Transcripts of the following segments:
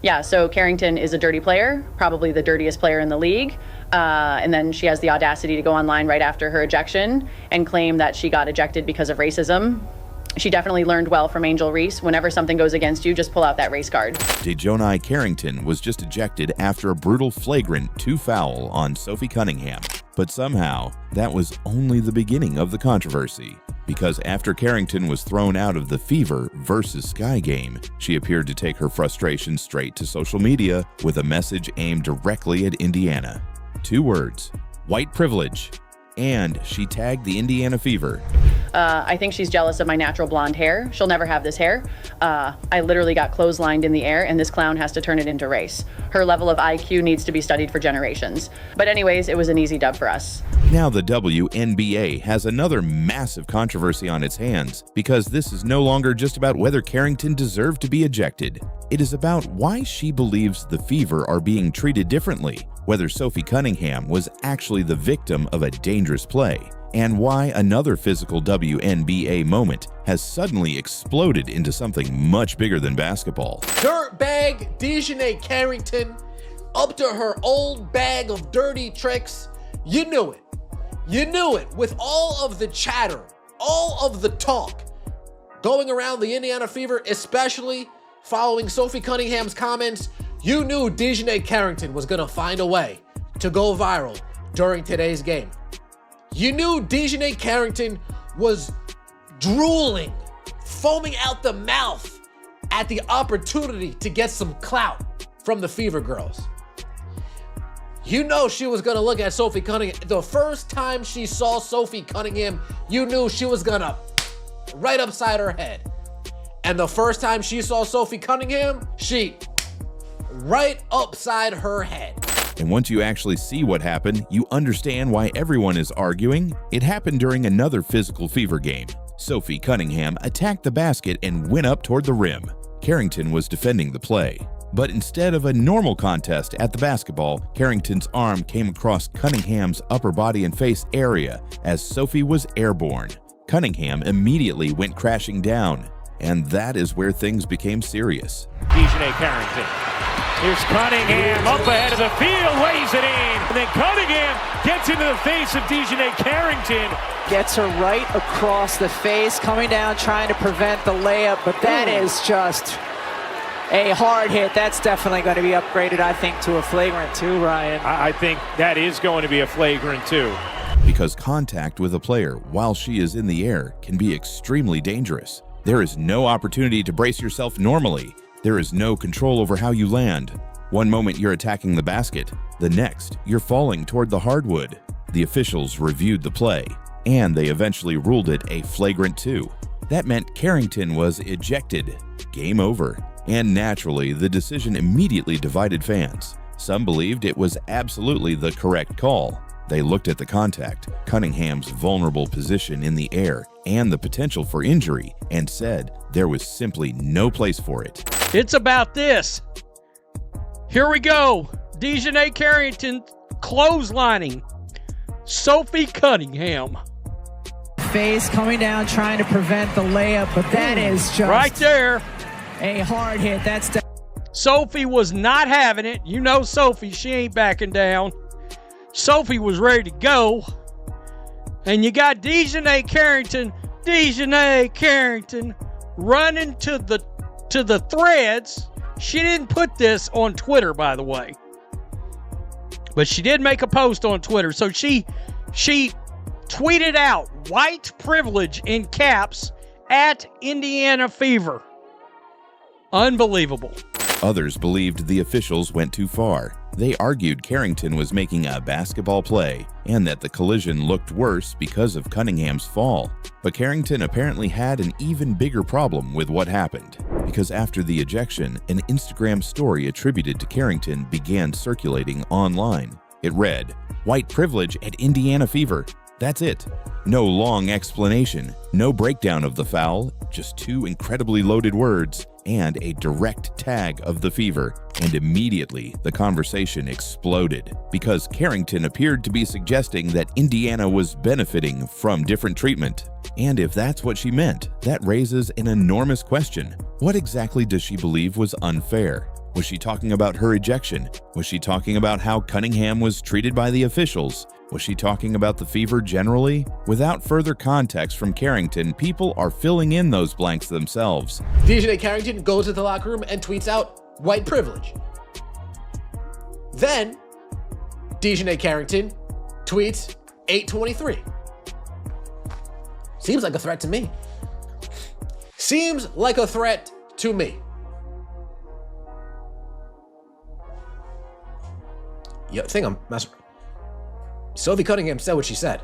Yeah, so Carrington is a dirty player, probably the dirtiest player in the league. And then she has the audacity to go online right after her ejection and claim that she got ejected because of racism. She definitely learned well from Angel Reese. Whenever something goes against you, just pull out that race card. DiJonai Carrington was just ejected after a brutal flagrant 2 foul on Sophie Cunningham. But somehow, that was only the beginning of the controversy. Because after Carrington was thrown out of the Fever versus Sky game, she appeared to take her frustration straight to social media with a message aimed directly at Indiana. 2 words: white privilege. And she tagged the Indiana Fever. I think she's jealous of my natural blonde hair. She'll never have this hair. I literally got clotheslined in the air, and this clown has to turn it into race. Her level of IQ needs to be studied for generations. But anyways, it was an easy dub for us. Now the WNBA has another massive controversy on its hands, because this is no longer just about whether Carrington deserved to be ejected. It is about why she believes the Fever are being treated differently, whether Sophie Cunningham was actually the victim of a dangerous play, and why another physical WNBA moment has suddenly exploded into something much bigger than basketball. Dirtbag DiJonai Carrington, up to her old bag of dirty tricks. You knew it. You knew it. With all of the chatter, all of the talk going around the Indiana Fever, especially following Sophie Cunningham's comments, you knew DiJonai Carrington was going to find a way to go viral during today's game. You knew DiJonai Carrington was drooling, foaming out the mouth at the opportunity to get some clout from the Fever girls. You know she was going to look at Sophie Cunningham. The first time she saw Sophie Cunningham, you knew she was going to right upside her head. And the first time she saw Sophie Cunningham, she right upside her head. And once you actually see what happened, you understand why everyone is arguing. It happened during another physical Fever game. Sophie Cunningham attacked the basket and went up toward the rim. Carrington was defending the play. But instead of a normal contest at the basketball, Carrington's arm came across Cunningham's upper body and face area as Sophie was airborne. Cunningham immediately went crashing down, and that is where things became serious. DiJonai Carrington. Here's Cunningham up ahead of the field, lays it in, and then Cunningham gets into the face of DiJonai Carrington. Gets her right across the face, coming down, trying to prevent the layup, but that is just a hard hit. That's definitely going to be upgraded, I think, to a flagrant 2, Ryan. I think that is going to be a flagrant 2. Because contact with a player while she is in the air can be extremely dangerous. There is no opportunity to brace yourself normally. There is no control over how you land. One moment you're attacking the basket, the next you're falling toward the hardwood. The officials reviewed the play, and they eventually ruled it a flagrant 2. That meant Carrington was ejected. Game over. And naturally, the decision immediately divided fans. Some believed it was absolutely the correct call. They looked at the contact, Cunningham's vulnerable position in the air, and the potential for injury, and said there was simply no place for it. It's about this. Here we go. DiJonai Carrington clotheslining Sophie Cunningham. Face coming down, trying to prevent the layup, but that is just right there. A hard hit. That's Sophie was not having it. You know Sophie, she ain't backing down. Sophie was ready to go. And you got DiJonai Carrington running to the threads. She didn't put this on Twitter, by the way. But she did make a post on Twitter. So she tweeted out white privilege in caps at Indiana Fever. Unbelievable. Others believed the officials went too far. They argued Carrington was making a basketball play and that the collision looked worse because of Cunningham's fall. But Carrington apparently had an even bigger problem with what happened, because after the ejection, an Instagram story attributed to Carrington began circulating online. It read, "White privilege at Indiana Fever." That's it. No long explanation, no breakdown of the foul, just 2 incredibly loaded words and a direct tag of the Fever. And immediately the conversation exploded because Carrington appeared to be suggesting that Indiana was benefiting from different treatment. And if that's what she meant, that raises an enormous question. What exactly does she believe was unfair? Was she talking about her ejection? Was she talking about how Cunningham was treated by the officials? Was she talking about the fever generally? Without further context from Carrington, people are filling in those blanks themselves. DiJonai Carrington goes to the locker room and tweets out white privilege. Then DiJonai Carrington tweets 823. Seems like a threat to me. Seems like a threat to me. Yo, think I'm messing. Sophie Cunningham said what she said.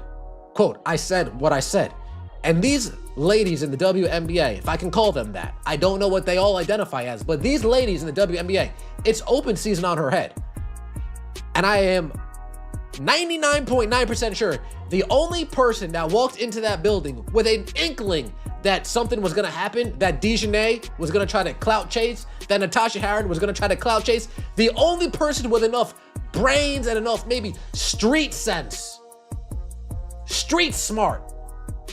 Quote, I said what I said. And these ladies in the WNBA, if I can call them that, I don't know what they all identify as, but these ladies in the WNBA, it's open season on her head. And I am 99.9% sure the only person that walked into that building with an inkling that something was gonna happen, that DiJonai was gonna try to clout chase, that Natasha Harron was gonna try to clout chase, the only person with enough brains and enough maybe street sense, street smart,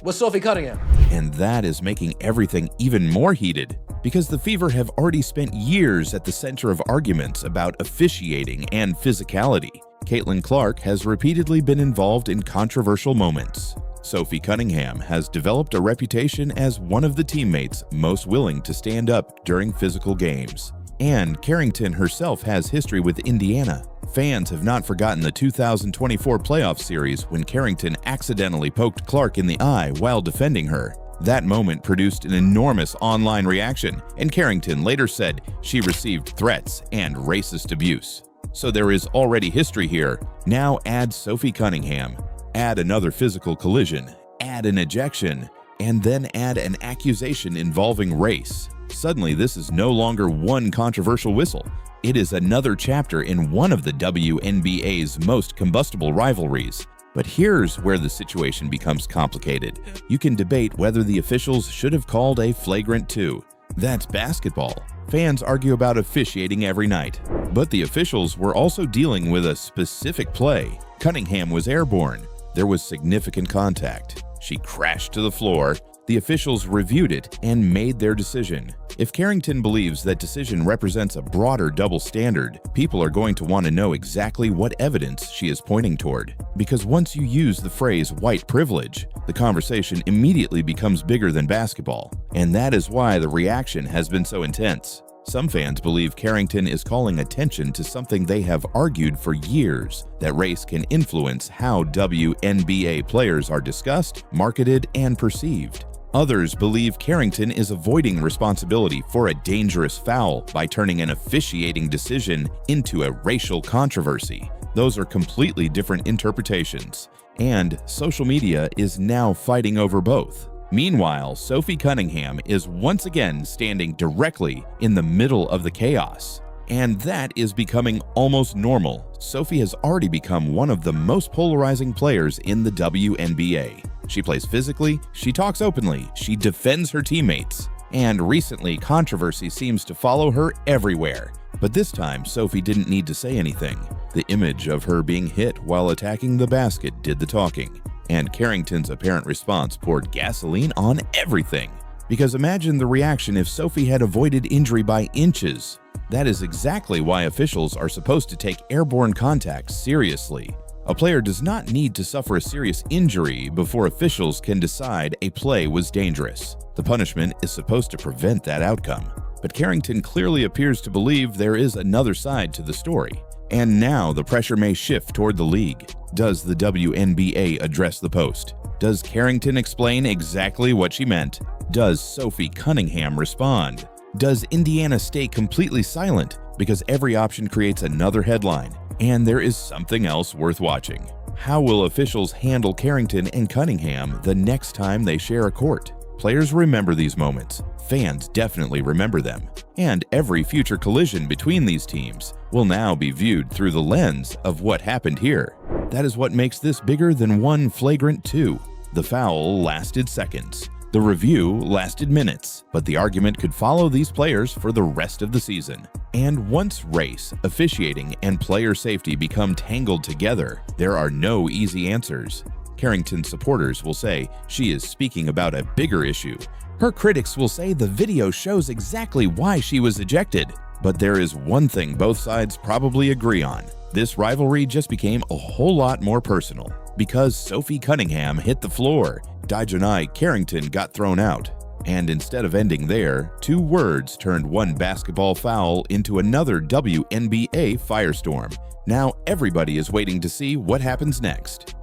was Sophie Cunningham. And that is making everything even more heated, because the Fever have already spent years at the center of arguments about officiating and physicality. Caitlin Clark has repeatedly been involved in controversial moments. Sophie Cunningham has developed a reputation as one of the teammates most willing to stand up during physical games. And Carrington herself has history with Indiana. Fans have not forgotten the 2024 playoff series when Carrington accidentally poked Clark in the eye while defending her. That moment produced an enormous online reaction, and Carrington later said she received threats and racist abuse. So there is already history here. Now add Sophie Cunningham, add another physical collision, add an ejection, and then add an accusation involving race. Suddenly, this is no longer one controversial whistle. It is another chapter in one of the WNBA's most combustible rivalries. But here's where the situation becomes complicated. You can debate whether the officials should have called a flagrant 2. That's basketball. Fans argue about officiating every night. But the officials were also dealing with a specific play. Cunningham was airborne. There was significant contact. She crashed to the floor. The officials reviewed it and made their decision. If Carrington believes that decision represents a broader double standard, people are going to want to know exactly what evidence she is pointing toward. Because once you use the phrase white privilege, the conversation immediately becomes bigger than basketball. And that is why the reaction has been so intense. Some fans believe Carrington is calling attention to something they have argued for years, that race can influence how WNBA players are discussed, marketed, and perceived. Others believe Carrington is avoiding responsibility for a dangerous foul by turning an officiating decision into a racial controversy. Those are completely different interpretations, and social media is now fighting over both. Meanwhile, Sophie Cunningham is once again standing directly in the middle of the chaos. And that is becoming almost normal. Sophie has already become one of the most polarizing players in the WNBA. She plays physically, she talks openly, she defends her teammates. And recently, controversy seems to follow her everywhere. But this time, Sophie didn't need to say anything. The image of her being hit while attacking the basket did the talking. And Carrington's apparent response poured gasoline on everything. Because imagine the reaction if Sophie had avoided injury by inches. That is exactly why officials are supposed to take airborne contact seriously. A player does not need to suffer a serious injury before officials can decide a play was dangerous. The punishment is supposed to prevent that outcome. But Carrington clearly appears to believe there is another side to the story. And now the pressure may shift toward the league. Does the WNBA address the post? Does Carrington explain exactly what she meant? Does Sophie Cunningham respond? Does Indiana stay completely silent? Because every option creates another headline. And there is something else worth watching. How will officials handle Carrington and Cunningham the next time they share a court? Players remember these moments. Fans definitely remember them. And every future collision between these teams will now be viewed through the lens of what happened here. That is what makes this bigger than one flagrant 2. The foul lasted seconds. The review lasted minutes, but the argument could follow these players for the rest of the season. And once race, officiating, and player safety become tangled together, there are no easy answers. Carrington supporters will say she is speaking about a bigger issue. Her critics will say the video shows exactly why she was ejected. But there is one thing both sides probably agree on. This rivalry just became a whole lot more personal. Because Sophie Cunningham hit the floor, DiJonai Carrington got thrown out. And instead of ending there, 2 words turned one basketball foul into another WNBA firestorm. Now everybody is waiting to see what happens next.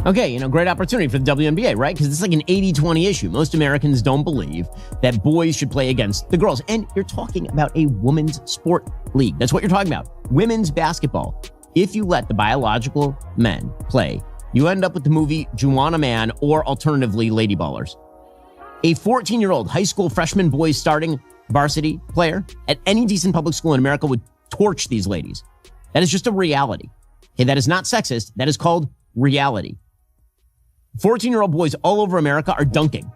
Okay, great opportunity for the WNBA, right? Because it's like an 80-20 issue. Most Americans don't believe that boys should play against the girls. And you're talking about a women's sport league. That's what you're talking about. Women's basketball. If you let the biological men play, you end up with the movie Juwanna Mann or alternatively Lady Ballers. A 14-year-old high school freshman boys starting varsity player at any decent public school in America would torch these ladies. That is just a reality. Okay, that is not sexist. That is called reality. 14-year-old boys all over America are dunking.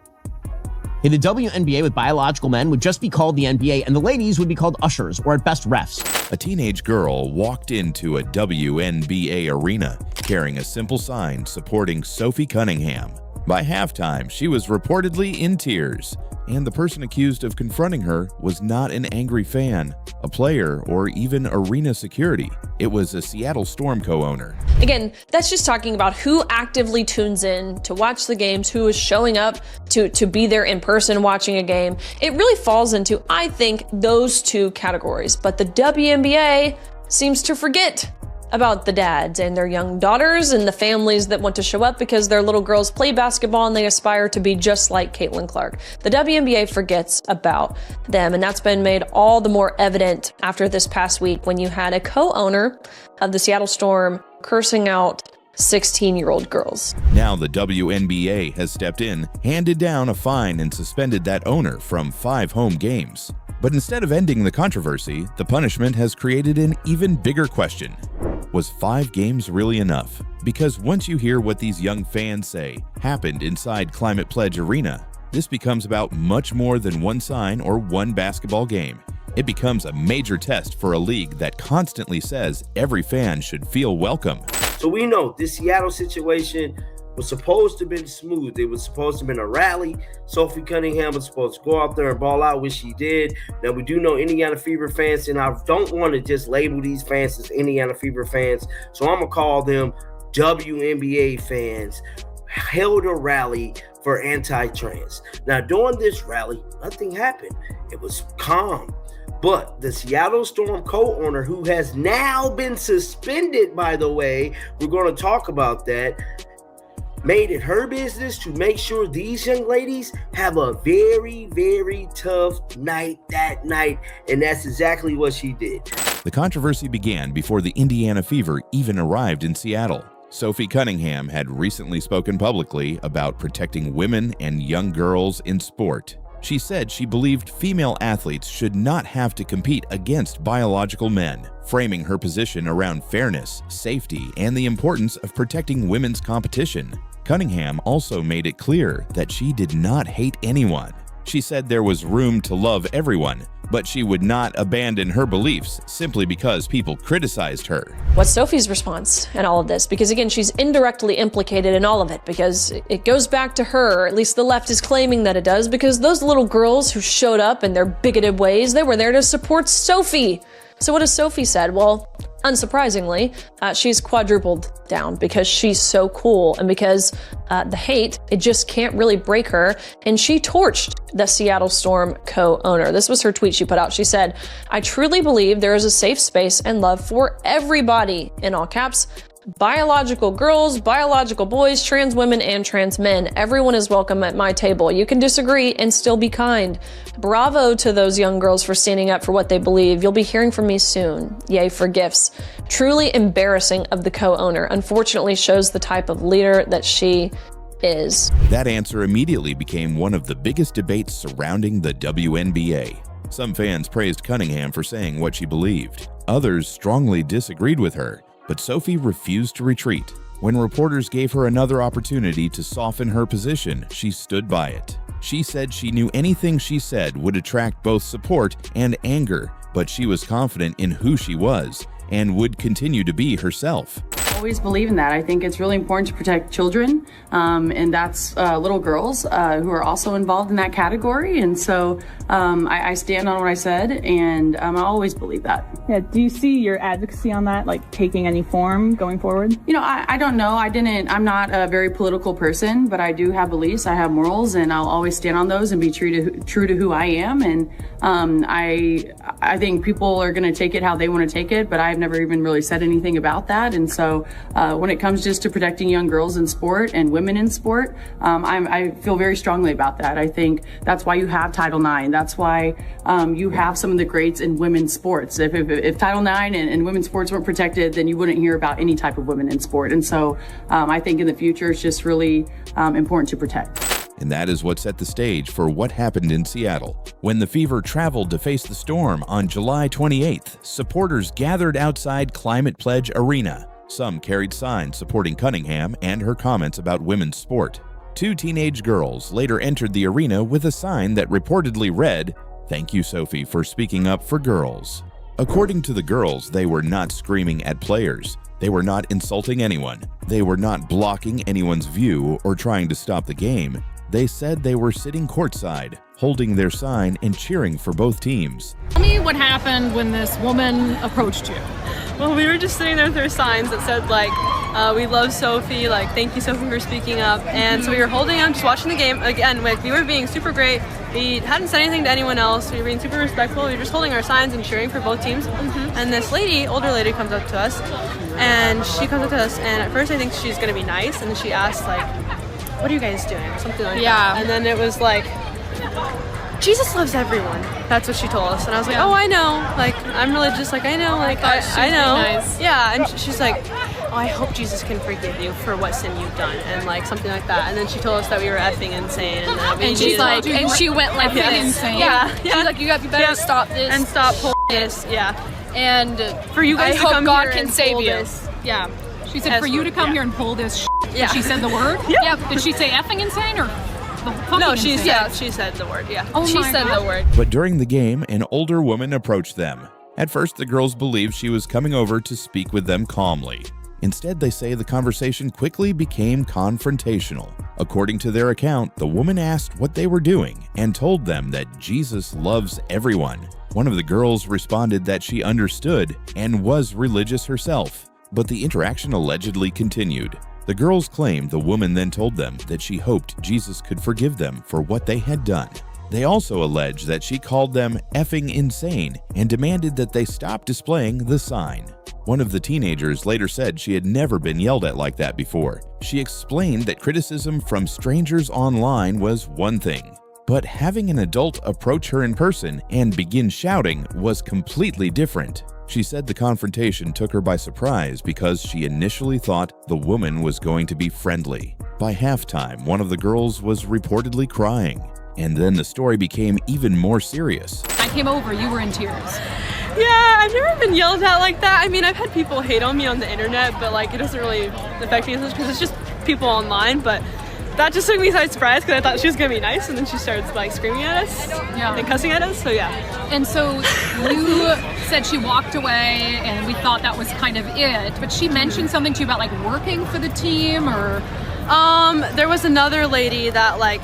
Okay, the WNBA with biological men would just be called the NBA, and the ladies would be called ushers, or at best refs. A teenage girl walked into a WNBA arena carrying a simple sign supporting Sophie Cunningham. By halftime, she was reportedly in tears, and the person accused of confronting her was not an angry fan, a player, or even arena security. It was a Seattle Storm co-owner. Again, that's just talking about who actively tunes in to watch the games, who is showing up to be there in person watching a game. It really falls into, I think, those 2 categories. But the WNBA seems to forget about the dads and their young daughters and the families that want to show up because their little girls play basketball and they aspire to be just like Caitlin Clark. The WNBA forgets about them, and that's been made all the more evident after this past week when you had a co-owner of the Seattle Storm cursing out 16-year-old girls. Now the WNBA has stepped in, handed down a fine, and suspended that owner from 5 home games. But instead of ending the controversy, the punishment has created an even bigger question. Was 5 games really enough? Because once you hear what these young fans say happened inside Climate Pledge Arena, this becomes about much more than one sign or one basketball game. It becomes a major test for a league that constantly says every fan should feel welcome. So we know this Seattle situation was supposed to have been smooth. It was supposed to have been a rally. Sophie Cunningham was supposed to go out there and ball out, which she did. Now, we do know Indiana Fever fans, and I don't want to just label these fans as Indiana Fever fans, so I'm going to call them WNBA fans, held a rally for anti-trans. Now, during this rally, nothing happened. It was calm. But the Seattle Storm co-owner, who has now been suspended, by the way, we're going to talk about that, made it her business to make sure these young ladies have a very, very tough night that night, and that's exactly what she did. The controversy began before the Indiana Fever even arrived in Seattle. Sophie Cunningham had recently spoken publicly about protecting women and young girls in sport. She said she believed female athletes should not have to compete against biological men, framing her position around fairness, safety, and the importance of protecting women's competition. Cunningham also made it clear that she did not hate anyone. She said there was room to love everyone, but she would not abandon her beliefs simply because people criticized her. What's Sophie's response in all of this? Because again, she's indirectly implicated in all of it because it goes back to her, or at least the left is claiming that it does, because those little girls who showed up in their bigoted ways, they were there to support Sophie. So what has Sophie said? Well, unsurprisingly, she's quadrupled down because she's so cool and because the hate, it just can't really break her. And she torched the Seattle Storm co-owner. This was her tweet she put out. She said, "I truly believe there is a safe space and love for everybody," in all caps. Biological girls, biological boys, trans women, and trans men. Everyone is welcome at my table. You can disagree and still be kind. Bravo to those young girls for standing up for what they believe. You'll be hearing from me soon. Yay for gifts. Truly embarrassing of the co-owner. Unfortunately shows the type of leader that she is. That answer immediately became one of the biggest debates surrounding the WNBA. Some fans praised Cunningham for saying what she believed. Others strongly disagreed with her. But Sophie refused to retreat. When reporters gave her another opportunity to soften her position, she stood by it. She said she knew anything she said would attract both support and anger, but she was confident in who she was and would continue to be herself. always believe in that. I think it's really important to protect children, and that's little girls who are also involved in that category. And so I stand on what I said, and I always believe that. Yeah. Do you see your advocacy on that, like, taking any form going forward? You know, I don't know. I'm not a very political person, but I do have beliefs. I have morals, and I'll always stand on those and be true to who I am. And I think people are going to take it how they want to take it, but I've never even really said anything about that. And so when it comes just to protecting young girls in sport and women in sport, I feel very strongly about that. I think that's why you have Title IX. That's why you have some of the greats in women's sports. If Title IX and women's sports weren't protected, then you wouldn't hear about any type of women in sport. And so I think in the future, it's just really important to protect. And that is what set the stage for what happened in Seattle. When the Fever traveled to face the storm on July 28th, supporters gathered outside Climate Pledge Arena. Some carried signs supporting Cunningham and her comments about women's sport. 2 teenage girls later entered the arena with a sign that reportedly read, "Thank you, Sophie, for speaking up for girls." According to the girls, they were not screaming at players. They were not insulting anyone. They were not blocking anyone's view or trying to stop the game. They said they were sitting courtside, holding their sign and cheering for both teams. Tell me what happened when this woman approached you. Well, we were just sitting there with our signs that said, like, we love Sophie, like, thank you, Sophie, for speaking up. And so we were holding them, just watching the game. Again, like, we were being super great. We hadn't said anything to anyone else. We were being super respectful. We were just holding our signs and cheering for both teams. And this lady, older lady, comes up to us. And she comes up to us, and at first I think she's going to be nice. And then she asks, like, what are you guys doing? Something like that. And then it was like, Jesus loves everyone. That's what she told us. And I was like, oh, I know. Like, I'm religious. Like, I know. Like, I know. Nice. Yeah. And she's like, oh, I hope Jesus can forgive you for what sin you've done. And like something like that. And then she told us that we were effing insane. And that we and she's like, and she went like insane. Yeah. She's like, you better stop this. And stop this. Yeah. And for you guys I to hope come God here can and save pull you. This. Yeah. She said, for you to come here and pull this Yeah. She said the word? Yeah. Did she say effing insane or No, she said the word, yeah. Oh, she said the word. But during the game, an older woman approached them. At first, the girls believed she was coming over to speak with them calmly. Instead, they say the conversation quickly became confrontational. According to their account, the woman asked what they were doing and told them that Jesus loves everyone. One of the girls responded that she understood and was religious herself, but the interaction allegedly continued. The girls claimed the woman then told them that she hoped Jesus could forgive them for what they had done. They also alleged that she called them effing insane and demanded that they stop displaying the sign. One of the teenagers later said she had never been yelled at like that before. She explained that criticism from strangers online was one thing, but having an adult approach her in person and begin shouting was completely different. She said the confrontation took her by surprise because she initially thought the woman was going to be friendly. By halftime, one of the girls was reportedly crying, and then the story became even more serious. I came over, you were in tears. Yeah, I've never been yelled at like that. I mean, I've had people hate on me on the internet, but like it doesn't really affect me as much because it's just people online, but that just took me by surprise because I thought she was gonna be nice, and then she started like screaming at us and cussing at us. So yeah. And so you said she walked away, and we thought that was kind of it. But she mentioned something to you about like working for the team, or there was another lady that like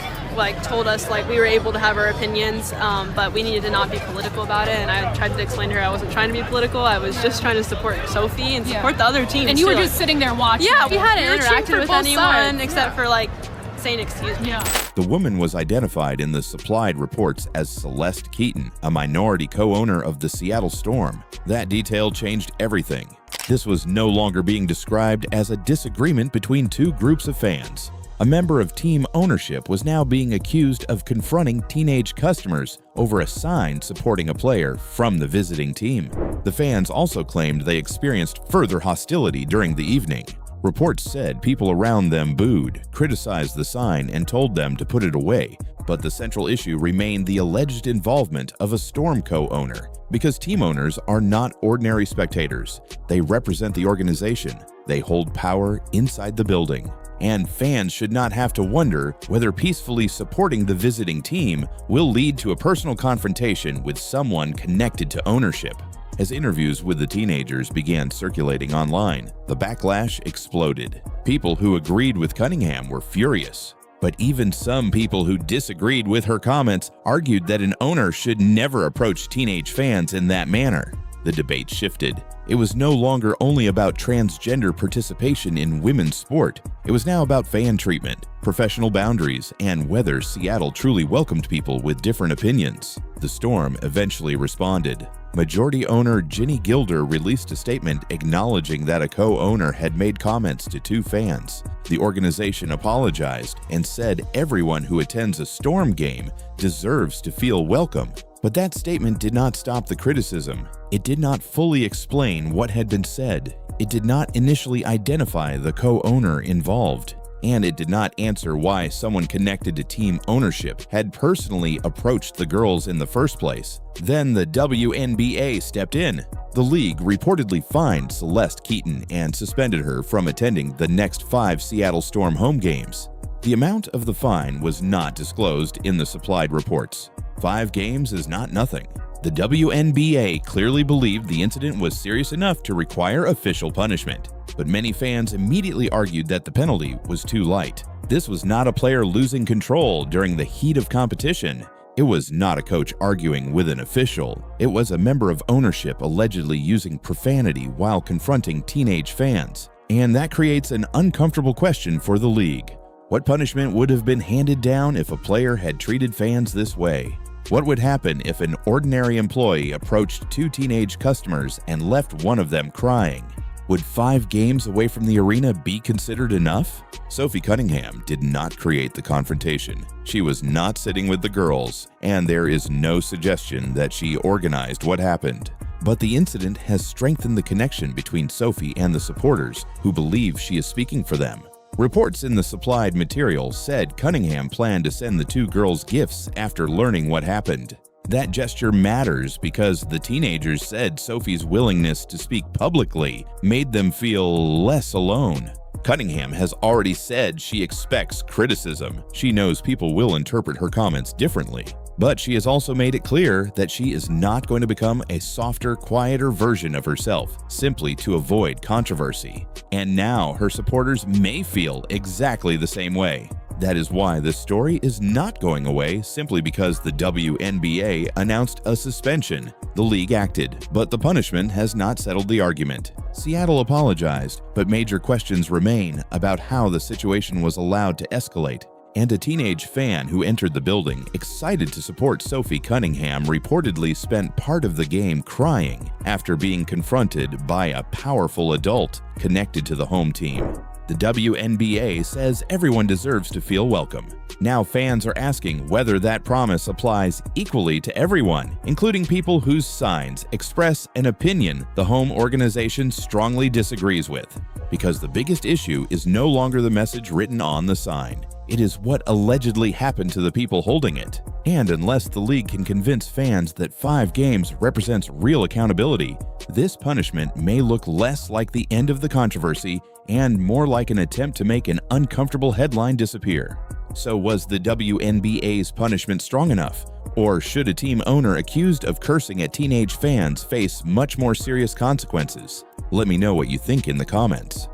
told us like we were able to have our opinions, but we needed to not be political about it. And I tried to explain to her I wasn't trying to be political. I was just trying to support Sophie and support the other teams. And you were just sitting there watching. Yeah, we hadn't interacted with anyone sides. except for like saying excuse me. The woman was identified in the supplied reports as Celeste Keaton, a minority co-owner of the Seattle Storm. That detail changed everything. This was no longer being described as a disagreement between two groups of fans. A member of team ownership was now being accused of confronting teenage customers over a sign supporting a player from the visiting team. The fans also claimed they experienced further hostility during the evening. Reports said people around them booed, criticized the sign, and told them to put it away. But the central issue remained the alleged involvement of a Storm co-owner, because team owners are not ordinary spectators. They represent the organization. They hold power inside the building. And fans should not have to wonder whether peacefully supporting the visiting team will lead to a personal confrontation with someone connected to ownership. As interviews with the teenagers began circulating online, the backlash exploded. People who agreed with Cunningham were furious. But even some people who disagreed with her comments argued that an owner should never approach teenage fans in that manner. The debate shifted. It was no longer only about transgender participation in women's sport. It was now about fan treatment, professional boundaries, and whether Seattle truly welcomed people with different opinions. The Storm eventually responded. Majority owner Ginny Gilder released a statement acknowledging that a co-owner had made comments to two fans. The organization apologized and said everyone who attends a Storm game deserves to feel welcome. But that statement did not stop the criticism. It did not fully explain what had been said. It did not initially identify the co-owner involved. And it did not answer why someone connected to team ownership had personally approached the girls in the first place. Then the WNBA stepped in. The league reportedly fined Celeste Keaton and suspended her from attending the next 5 Seattle Storm home games. The amount of the fine was not disclosed in the supplied reports. 5 games is not nothing. The WNBA clearly believed the incident was serious enough to require official punishment, but many fans immediately argued that the penalty was too light. This was not a player losing control during the heat of competition. It was not a coach arguing with an official. It was a member of ownership allegedly using profanity while confronting teenage fans. And that creates an uncomfortable question for the league. What punishment would have been handed down if a player had treated fans this way? What would happen if an ordinary employee approached 2 teenage customers and left one of them crying? Would 5 games away from the arena be considered enough? Sophie Cunningham did not create the confrontation. She was not sitting with the girls, and there is no suggestion that she organized what happened. But the incident has strengthened the connection between Sophie and the supporters who believe she is speaking for them. Reports in the supplied material said Cunningham planned to send the 2 girls gifts after learning what happened. That gesture matters because the teenagers said Sophie's willingness to speak publicly made them feel less alone. Cunningham has already said she expects criticism. She knows people will interpret her comments differently. But she has also made it clear that she is not going to become a softer, quieter version of herself simply to avoid controversy. And now her supporters may feel exactly the same way. That is why this story is not going away simply because the WNBA announced a suspension. The league acted, but the punishment has not settled the argument. Seattle apologized, but major questions remain about how the situation was allowed to escalate. And a teenage fan who entered the building, excited to support Sophie Cunningham, reportedly spent part of the game crying after being confronted by a powerful adult connected to the home team. The WNBA says everyone deserves to feel welcome. Now fans are asking whether that promise applies equally to everyone, including people whose signs express an opinion the home organization strongly disagrees with. Because the biggest issue is no longer the message written on the sign. It is what allegedly happened to the people holding it. And unless the league can convince fans that 5 games represents real accountability, this punishment may look less like the end of the controversy and more like an attempt to make an uncomfortable headline disappear. So was the WNBA's punishment strong enough? Or should a team owner accused of cursing at teenage fans face much more serious consequences? Let me know what you think in the comments.